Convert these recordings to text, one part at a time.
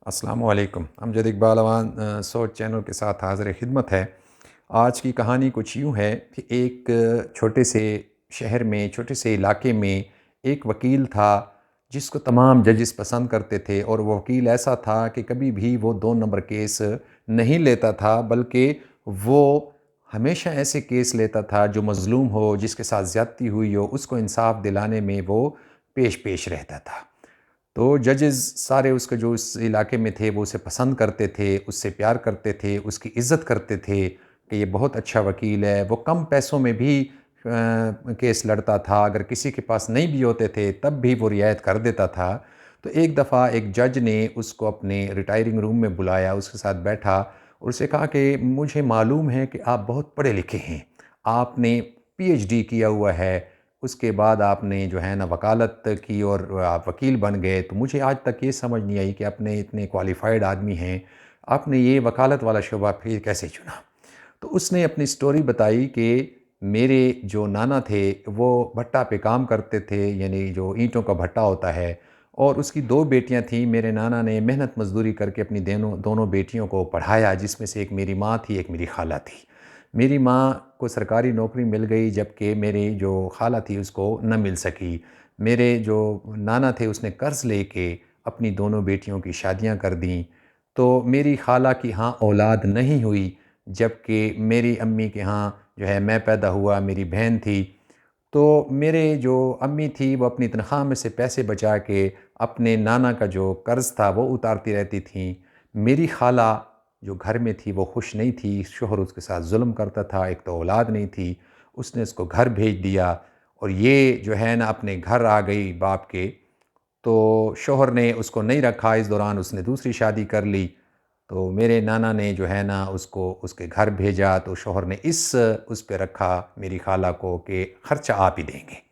السلام علیکم۔ امجد اقبال اوان سوچ چینل کے ساتھ حاضر خدمت ہے۔ آج کی کہانی کچھ یوں ہے کہ ایک چھوٹے سے شہر میں، چھوٹے سے علاقے میں ایک وکیل تھا جس کو تمام ججز پسند کرتے تھے، اور وہ وکیل ایسا تھا کہ کبھی بھی وہ 2 نمبر کیس نہیں لیتا تھا، بلکہ وہ ہمیشہ ایسے کیس لیتا تھا جو مظلوم ہو، جس کے ساتھ زیادتی ہوئی ہو، اس کو انصاف دلانے میں وہ پیش رہتا تھا۔ تو ججز سارے اس کے جو اس علاقے میں تھے وہ اسے پسند کرتے تھے، اس سے پیار کرتے تھے، اس کی عزت کرتے تھے کہ یہ بہت اچھا وکیل ہے۔ وہ کم پیسوں میں بھی کیس لڑتا تھا، اگر کسی کے پاس نہیں بھی ہوتے تھے تب بھی وہ رعایت کر دیتا تھا۔ تو ایک دفعہ ایک جج نے اس کو اپنے ریٹائرنگ روم میں بلایا، اس کے ساتھ بیٹھا اور اسے کہا کہ مجھے معلوم ہے کہ آپ بہت پڑھے لکھے ہیں، آپ نے پی ایچ ڈی کیا ہوا ہے، اس کے بعد آپ نے جو ہے نا وکالت کی اور آپ وکیل بن گئے، تو مجھے آج تک یہ سمجھ نہیں آئی کہ اپنے اتنے کوالیفائڈ آدمی ہیں، آپ نے یہ وکالت والا شعبہ پھر کیسے چنا؟ تو اس نے اپنی سٹوری بتائی کہ میرے جو نانا تھے وہ بھٹا پہ کام کرتے تھے، یعنی جو اینٹوں کا بھٹا ہوتا ہے، اور اس کی 2 بیٹیاں تھیں۔ میرے نانا نے محنت مزدوری کر کے اپنی دونوں بیٹیوں کو پڑھایا، جس میں سے ایک میری ماں تھی، ایک میری خالہ تھی۔ میری ماں کو سرکاری نوکری مل گئی، جبکہ میری جو خالہ تھی اس کو نہ مل سکی۔ میرے جو نانا تھے اس نے قرض لے کے اپنی دونوں بیٹیوں کی شادیاں کر دیں، تو میری خالہ کی ہاں اولاد نہیں ہوئی، جبکہ میری امی کے ہاں جو ہے میں پیدا ہوا، میری بہن تھی۔ تو میرے جو امی تھی وہ اپنی تنخواہ میں سے پیسے بچا کے اپنے نانا کا جو قرض تھا وہ اتارتی رہتی تھیں۔ میری خالہ جو گھر میں تھی وہ خوش نہیں تھی، شوہر اس کے ساتھ ظلم کرتا تھا، ایک تو اولاد نہیں تھی، اس نے اس کو گھر بھیج دیا، اور یہ جو ہے نا اپنے گھر آ گئی باپ کے، تو شوہر نے اس کو نہیں رکھا، اس دوران اس نے دوسری شادی کر لی۔ تو میرے نانا نے جو ہے نا اس کو اس کے گھر بھیجا، تو شوہر نے اس پہ رکھا میری خالہ کو کہ خرچہ آپ ہی دیں گے۔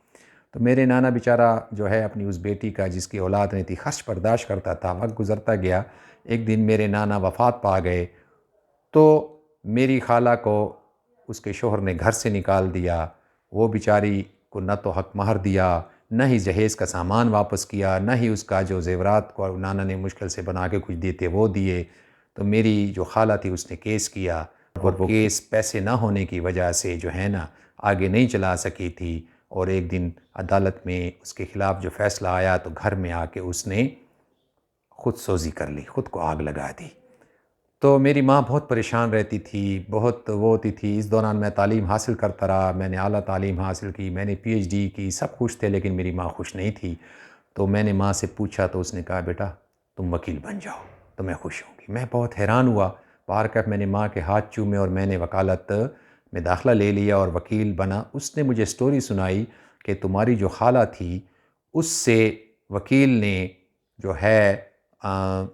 تو میرے نانا بیچارہ جو ہے اپنی اس بیٹی کا جس کی اولاد نہیں تھی خرچ برداشت کرتا تھا، وقت گزرتا گیا، ایک دن میرے نانا وفات پا گئے، تو میری خالہ کو اس کے شوہر نے گھر سے نکال دیا۔ وہ بیچاری کو نہ تو حق مہر دیا، نہ ہی جہیز کا سامان واپس کیا، نہ ہی اس کا جو زیورات کو نانا نے مشکل سے بنا کے کچھ دیے تھے وہ دیے۔ تو میری جو خالہ تھی اس نے کیس کیا، اور وہ کیس پیسے نہ ہونے کی وجہ سے جو ہے نا آگے نہیں چلا سکی تھی، اور ایک دن عدالت میں اس کے خلاف جو فیصلہ آیا تو گھر میں آ کے اس نے خود سوزی کر لی، خود کو آگ لگا دی۔ تو میری ماں بہت پریشان رہتی تھی، بہت وہ ہوتی تھی۔ اس دوران میں تعلیم حاصل کرتا رہا، میں نے اعلیٰ تعلیم حاصل کی، میں نے پی ایچ ڈی کی، سب خوش تھے، لیکن میری ماں خوش نہیں تھی۔ تو میں نے ماں سے پوچھا تو اس نے کہا بیٹا تم وکیل بن جاؤ تو میں خوش ہوں گی۔ میں بہت حیران ہوا، باہر کا میں نے ماں کے ہاتھ چومے اور میں نے وکالت میں داخلہ لے لیا اور وکیل بنا۔ اس نے مجھے سٹوری سنائی کہ تمہاری جو خالہ تھی اس سے وکیل نے جو ہے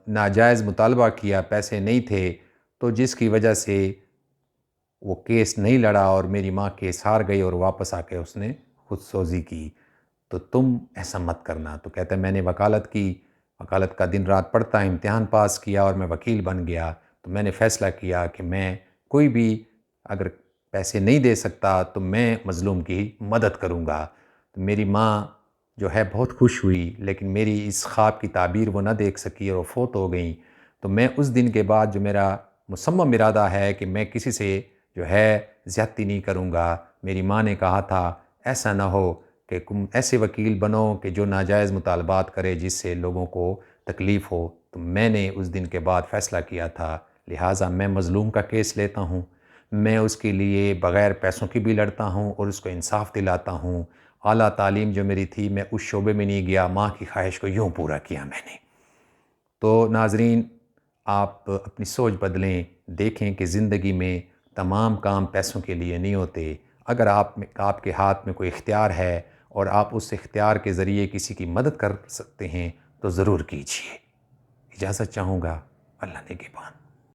ناجائز مطالبہ کیا، پیسے نہیں تھے، تو جس کی وجہ سے وہ کیس نہیں لڑا اور میری ماں کیس ہار گئی اور واپس آ کے اس نے خود سوزی کی۔ تو تم ایسا مت کرنا۔ تو کہتا ہے میں نے وکالت کی، وکالت کا دن رات پڑھتا، امتحان پاس کیا اور میں وکیل بن گیا۔ تو میں نے فیصلہ کیا کہ میں کوئی بھی اگر پیسے نہیں دے سکتا تو میں مظلوم کی مدد کروں گا۔ تو میری ماں جو ہے بہت خوش ہوئی، لیکن میری اس خواب کی تعبیر وہ نہ دیکھ سکی اور وہ فوت ہو گئیں۔ تو میں اس دن کے بعد جو میرا مصمم ارادہ ہے کہ میں کسی سے جو ہے زیادتی نہیں کروں گا۔ میری ماں نے کہا تھا ایسا نہ ہو کہ تم ایسے وکیل بنو کہ جو ناجائز مطالبات کرے جس سے لوگوں کو تکلیف ہو۔ تو میں نے اس دن کے بعد فیصلہ کیا تھا، لہٰذا میں مظلوم کا کیس لیتا ہوں، میں اس کے لیے بغیر پیسوں کی بھی لڑتا ہوں اور اس کو انصاف دلاتا ہوں۔ اعلیٰ تعلیم جو میری تھی میں اس شعبے میں نہیں گیا، ماں کی خواہش کو یوں پورا کیا میں نے۔ تو ناظرین، آپ اپنی سوچ بدلیں، دیکھیں کہ زندگی میں تمام کام پیسوں کے لیے نہیں ہوتے۔ اگر آپ کے ہاتھ میں کوئی اختیار ہے اور آپ اس اختیار کے ذریعے کسی کی مدد کر سکتے ہیں تو ضرور کیجیے۔ اجازت چاہوں گا، اللہ نگہبان۔